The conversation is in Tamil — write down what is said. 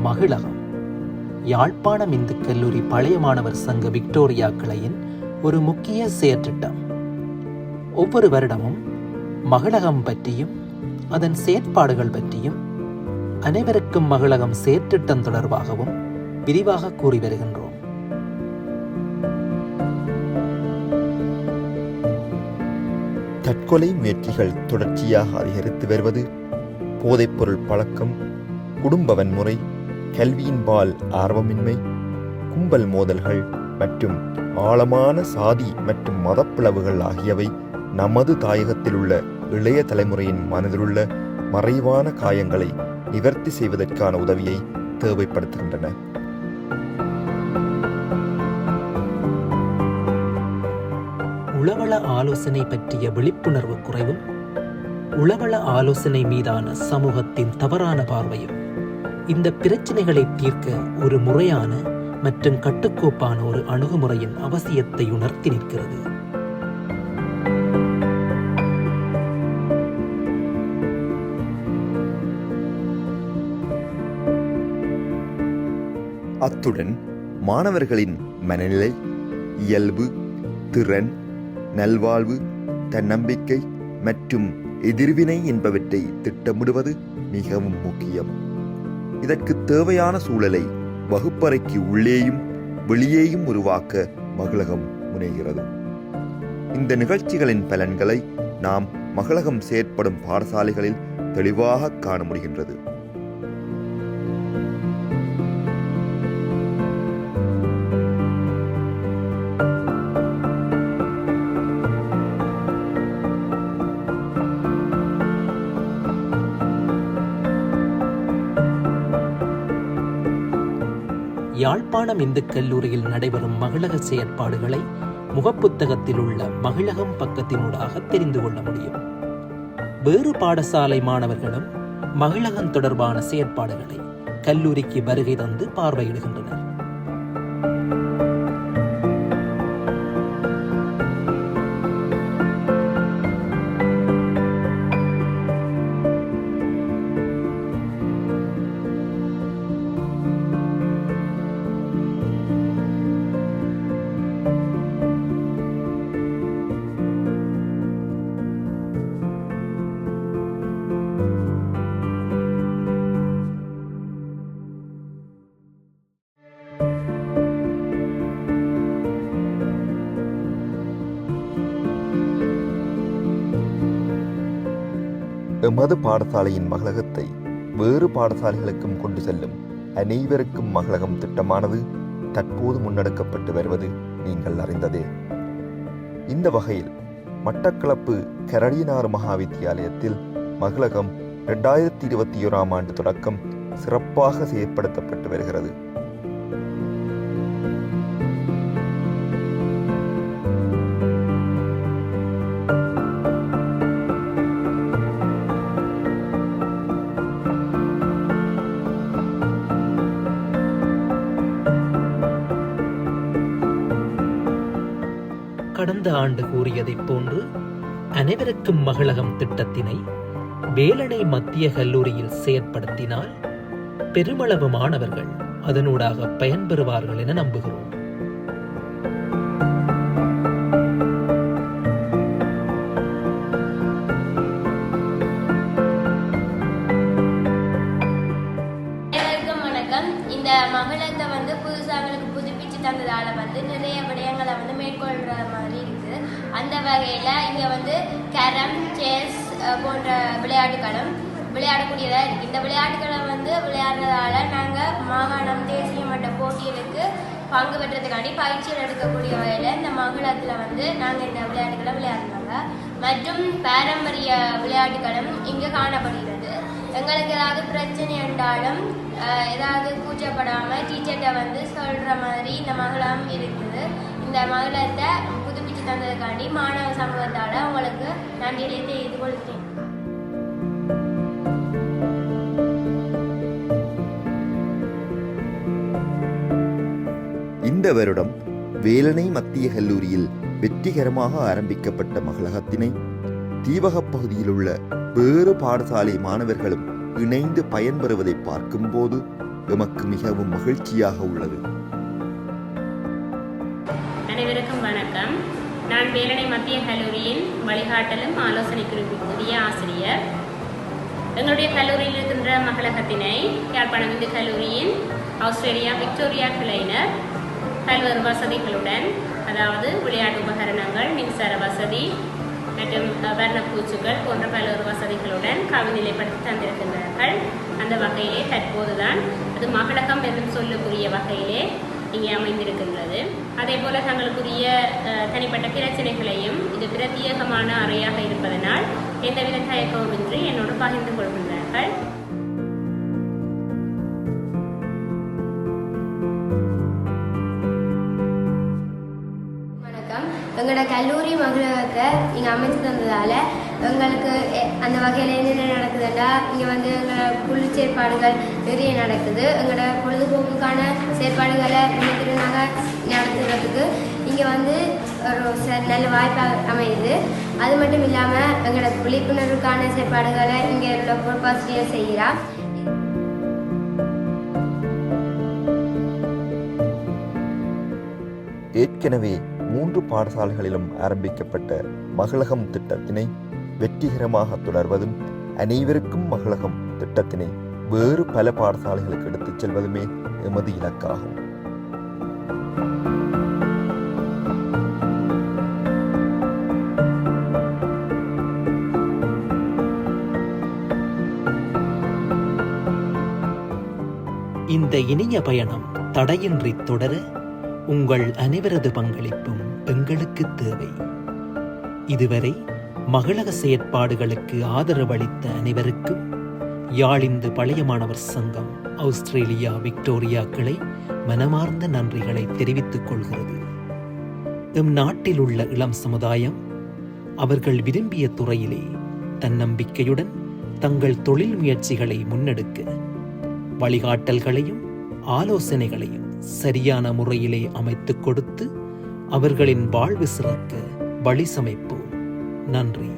மகிழகம் யாழ்ப்பாணம் இந்து கல்லூரி பழைய மாணவர் சங்க விக்டோரியா கிளையின் ஒரு முக்கிய செயற்றிட்டம். ஒவ்வொரு வருடமும் மகிழகம் பற்றியும் அதன் செயற்பாடுகள் பற்றியும் அனைவருக்கும் மகிழகம் செயற்றிட்டம் தொடர்பாகவும் விரிவாக கூறி வருகின்றோம். தற்கொலை முயற்சிகள் தொடர்ச்சியாக அதிகரித்து வருவது, போதைப்பொருள் பழக்கம், குடும்ப வன்முறை, கல்வியின்பால் ஆர்வமின்மை, கும்பல் மோதல்கள் மற்றும் ஆழமான சாதி மற்றும் மதப்பிளவுகள் ஆகியவை நமது தாயகத்தில் உள்ள இளைய தலைமுறையின் மனதிலுள்ள மறைவான காயங்களை நிவர்த்தி செய்வதற்கான உதவியை தேவைப்படுத்துகின்றன. உளவள ஆலோசனை பற்றிய விழிப்புணர்வு குறைவும், உளவள ஆலோசனை மீதான சமூகத்தின் தவறான பார்வையும் இந்த பிரச்சனைகளை தீர்க்க ஒரு முறையான மற்றும் கட்டுக்கோப்பான ஒரு அணுகுமுறையின் அவசியத்தை உணர்த்தி நிற்கிறது. அத்துடன் மாணவர்களின் மனநிலை, இயல்பு, திறன், நல்வாழ்வு, தன்னம்பிக்கை மற்றும் எதிர்வினை என்பவற்றை திட்டமிடுவது மிகவும் முக்கியம். இதற்கு தேவையான சூழலை வகுப்பறைக்கு உள்ளேயும் வெளியேயும் உருவாக்க மகிழகம் முனைகிறது. இந்த நிகழ்ச்சிகளின் பலன்களை நாம் மகிழகம் செயற்படும் பாடசாலைகளில் தெளிவாக காண முடிகின்றது. யாழ்ப்பாணம் இந்து கல்லூரியில் நடைபெறும் மகிழக செயற்பாடுகளை முகப்புத்தகத்தில் உள்ள மகிழகம் பக்கத்தினூடாக தெரிந்து கொள்ள முடியும். வேறு பாடசாலை மாணவர்களும் மகிழகம் தொடர்பான செயற்பாடுகளை கல்லூரிக்கு வருகை தந்து பார்வையிடுகின்றனர். எமது பாடசாலையின் மகிழகத்தை வேறு பாடசாலைகளுக்கும் கொண்டு செல்லும் அனைவருக்கும் மகிழகம் திட்டமானது தற்போது முன்னெடுக்கப்பட்டு வருவது நீங்கள் அறிந்ததே. இந்த வகையில் மட்டக்களப்பு கரடினாறு மகாவித்தியாலயத்தில் மகிழகம் 2021 ஆண்டு தொடக்கம் சிறப்பாக செயற்படுத்தப்பட்டு வருகிறது. கடந்த ஆண்டு கூறியதைப் போன்று அனைவருக்கும் மகிழகம் திட்டத்தினை வேலணை மத்திய கல்லூரியில் செயற்படுத்தினால் பெருமளவு மாணவர்கள் அதனூடாக பயன்பெறுவார்கள் என நம்புகிறோம். இந்த மகிழத்தை புதுசாக புதுப்பிச்சு தந்ததால நிறைய விடயங்களை மேற்கொள்ற மாதிரி இருக்கு. அந்த வகையில இங்க கேரம், செஸ் போன்ற விளையாட்டுகளும் விளையாடக்கூடியதா இருக்கு. இந்த விளையாட்டுகளை விளையாடுறதால நாங்க மாகாணம், தேசிய மட்ட போட்டிகளுக்கு பங்கு பெற்றதுக்காண்டி பயிற்சியில் எடுக்கக்கூடிய வகையில இந்த மகிழத்துல நாங்க இந்த விளையாட்டுகளை விளையாடுறாங்க. மற்றும் பாரம்பரிய விளையாட்டுகளும் இங்கு காணப்படுகிறது. எங்களுக்கு ஏதாவது பிரச்சனை என்றாலும் ஏதாவது கூச்சப்படாம டீச்சர்கிட்ட சொல்ற மாதிரி இந்த மகிழம் இருக்குது. இந்த மகிழத்தை புதுப்பிச்சு தந்ததுக்காண்டி மாணவ சமூகத்தால உங்களுக்கு நன்றியை தெரிவித்துக் கொள்கிறேன். இந்த வருடம் வேலணை மத்திய கல்லூரியில் வெற்றிகரமாக ஆரம்பிக்கப்பட்ட மகிழகத்தினை தீவகப் பகுதியில் உள்ள வேறு பாடசாலை மாணவர்களும் இணைந்து பயன்பெறுவதை பார்க்கும்போது எமக்கு மிகவும் மகிழ்ச்சியாக உள்ளது. அனைவருக்கும் வணக்கம். நான் வேலணை மத்திய கல்லூரியின் வழிகாட்டலும் ஆலோசனை குழுவிற்குரிய ஆசிரியர். எங்களுடைய கல்லூரியில் இருக்கின்ற மகளகத்தினை யாழ்ப்பாணம் இந்து கல்லூரியின் ஆஸ்திரேலியா விக்டோரியா கிளையினர் பல்வேறு வசதிகளுடன், அதாவது விளையாட்டு உபகரணங்கள், மின்சார வசதி மற்றும் வர்ணப்பூச்சுகள் போன்ற பல்வேறு வசதிகளுடன் கவிநிலைப்படுத்தி தந்திருக்கின்றார்கள். அந்த வகையிலே தற்போதுதான் அது மகளகம் என்றும் சொல்லக்கூடிய வகையிலே இங்கே அமைந்திருக்கின்றது. அதே போல தங்களுக்குரிய தனிப்பட்ட பிரச்சனைகளையும் இது பிரத்யேகமான அறையாக இருப்பதனால் எந்தவித தயக்கமின்றி என்னோடு பகிர்ந்து கொள்கின்றார்கள். வணக்கம். எங்களோட கல்லூரி மகளகத்தை இங்கே அமைச்சு தந்ததால் எங்களுக்கு அந்த வகையில் என்னென்ன நடக்குதுன்னா, இங்கே வந்து எங்களோட குழு செயற்பாடுகள் நிறைய நடக்குது. எங்களோட பொழுதுபோக்குக்கான செயற்பாடுகளை நாங்கள் நடத்துறதுக்கு இங்கே வந்து ஒரு நல்ல வாய்ப்பாக அமையுது. அது மட்டும் இல்லாமல் எங்களோட விழிப்புணர்வுக்கான செயற்பாடுகளை இங்கே உள்ள பொறுப்பாசிரியர் செய்கிறார். ஏற்கனவே 3 பாடசாலைகளிலும் ஆரம்பிக்கப்பட்ட மகளகம் திட்டத்தினை வெற்றிகரமாக தொடர்வதும், அனைவருக்கும் மகளகம் திட்டத்தினை வேறு பல பாடசாலைகளுக்கு எடுத்துச் செல்வதுமே எமது இலக்காகும். இந்த இனிய பயணம் தடையின்றி தொடர உங்கள் அனைவரது பங்களிப்பும் எங்களுக்கு தேவை. இதுவரை மகளக செயற்பாடுகளுக்கு ஆதரவளித்த அனைவருக்கும் யாழிந்து பழைய மாணவர் சங்கம் ஆஸ்திரேலியா விக்டோரியா கிளை மனமார்ந்த நன்றிகளை தெரிவித்துக் கொள்கிறது. எம் நாட்டில் உள்ள இளம் சமுதாயம் அவர்கள் விரும்பிய துறையிலே தன்னம்பிக்கையுடன் தங்கள் தொழில் முயற்சிகளை முன்னெடுக்க வழிகாட்டல்களையும் ஆலோசனைகளையும் சரியான முறையிலே அமைத்துக் கொடுத்து அவர்களின் வாழ்வு சிறக்க வழி சமைப்போம். நன்றி.